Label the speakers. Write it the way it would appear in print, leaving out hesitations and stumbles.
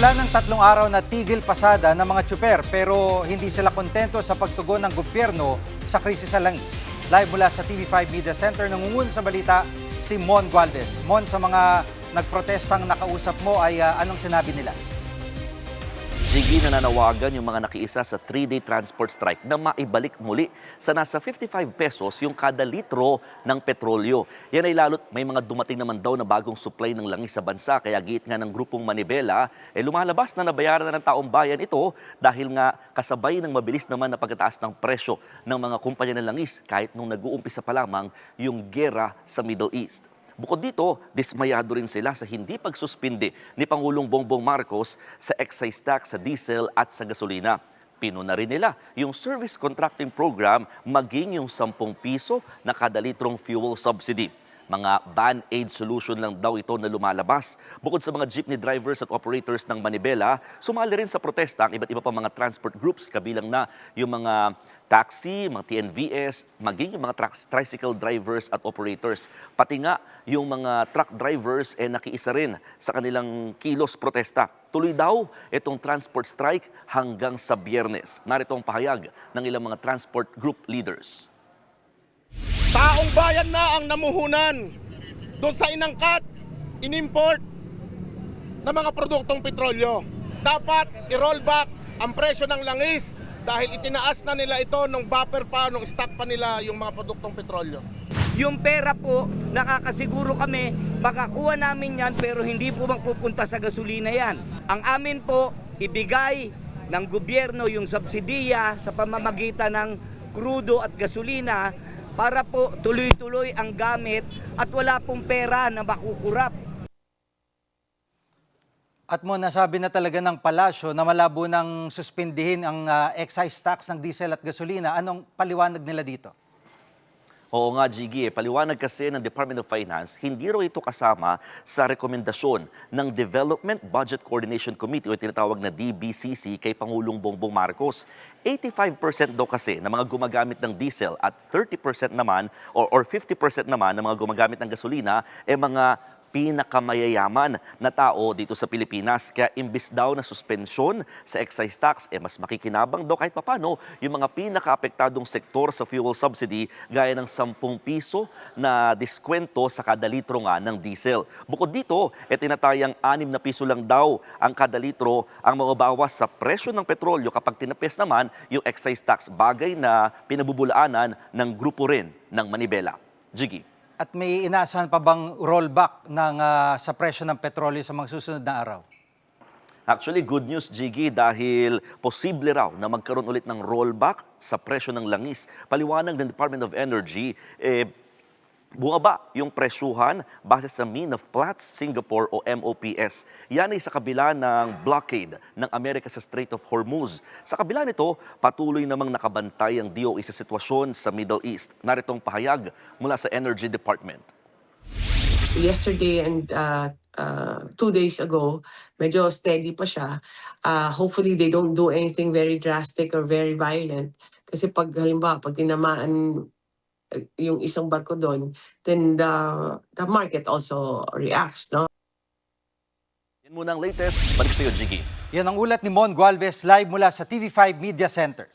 Speaker 1: Wala ng 3 araw na tigil pasada ng mga tsuper pero hindi sila kontento sa pagtugon ng gobyerno sa krisis sa langis. Live mula sa TV5 Media Center, nangungun sa balita si Mon Gualvez. Mon, sa mga nagprotestang nakausap mo ay anong sinabi nila?
Speaker 2: Jiggy, nananawagan yung mga nakiisa sa 3-day transport strike na maibalik muli sa nasa 55 pesos yung kada litro ng petrolyo. Yan ay lalo't may mga dumating naman daw na bagong supply ng langis sa bansa. Kaya giit nga ng grupong Manibela, lumalabas na nabayaran na ng taong bayan ito dahil nga kasabay ng mabilis naman na pagtaas ng presyo ng mga kumpanya ng langis kahit nung nag-uumpisa pa lamang yung gera sa Middle East. Bukod dito, dismayado rin sila sa hindi pagsuspindi ni Pangulong Bongbong Marcos sa excise tax sa diesel at sa gasolina. Pinuna rin nila yung service contracting program maging yung 10 piso na kada litrong fuel subsidy. Mga band-aid solution lang daw ito na lumalabas. Bukod sa mga jeepney drivers at operators ng Manibela, sumali rin sa protesta ang iba't iba pa mga transport groups, kabilang na yung mga taxi, mga TNVS, maging yung mga tricycle drivers at operators. Pati nga yung mga truck drivers nakiisa rin sa kanilang kilos protesta. Tuloy daw itong transport strike hanggang sa Biyernes. Narito ang pahayag ng ilang mga transport group leaders.
Speaker 3: Taong bayan na ang namuhunan doon sa inangkat, inimport na mga produktong petrolyo. Dapat i-roll back ang presyo ng langis dahil itinaas na nila ito nung buffer pa, nung stock pa nila yung mga produktong petrolyo.
Speaker 4: Yung pera po, nakakasiguro kami, makakuha namin yan pero hindi po magpupunta sa gasolina yan. Ang amin po, ibigay ng gobyerno yung subsidiya sa pamamagitan ng krudo at gasolina para po tuloy-tuloy ang gamit at wala pong pera na makukurap.
Speaker 1: At mo, nasabi na talaga ng palasyo na malabo nang suspindihin ang excise tax ng diesel at gasolina. Anong paliwanag nila dito?
Speaker 2: Oo nga, Jiggy. Paliwanag kasi ng Department of Finance, hindi raw ito kasama sa rekomendasyon ng Development Budget Coordination Committee o tinatawag na DBCC kay Pangulong Bongbong Marcos. 85% daw kasi ng mga gumagamit ng diesel at 30% naman or 50% naman ng mga gumagamit ng gasolina mga pinakamayayaman na tao dito sa Pilipinas. Kaya imbis daw na suspensyon sa excise tax, mas makikinabang daw kahit papano yung mga pinakaapektadong sektor sa fuel subsidy gaya ng 10 piso na diskwento sa kada litro nga ng diesel. Bukod dito, tinatayang 6 na piso lang daw ang kada litro ang mababawas sa presyo ng petrolyo kapag tinapes naman yung excise tax, bagay na pinabubulaanan ng grupo rin ng Manibela. Jiggy.
Speaker 1: At may inaasahan pa bang rollback sa presyo ng petrolyo sa mga susunod na araw?
Speaker 2: Actually, good news, Jiggy, dahil posible raw na magkaroon ulit ng rollback sa presyo ng langis. Paliwanag ng Department of Energy, bumaba yung presyuhan base sa Mean of Platts Singapore o MOPS. Yan ay sa kabila ng blockade ng Amerika sa Strait of Hormuz. Sa kabila nito, patuloy namang nakabantay ang DOE sa sitwasyon sa Middle East. Naritong pahayag mula sa Energy Department.
Speaker 5: Yesterday and 2 days ago, medyo steady pa siya. Hopefully, they don't do anything very drastic or very violent. Kasi halimbawa, pag tinamaan yung isang barko doon, then the market also reacts, no?
Speaker 2: Yan muna ang latest. Balik sa iyo, Jiggy.
Speaker 1: Yan ang ulat ni Mon Gualvez live mula sa TV5 Media Center.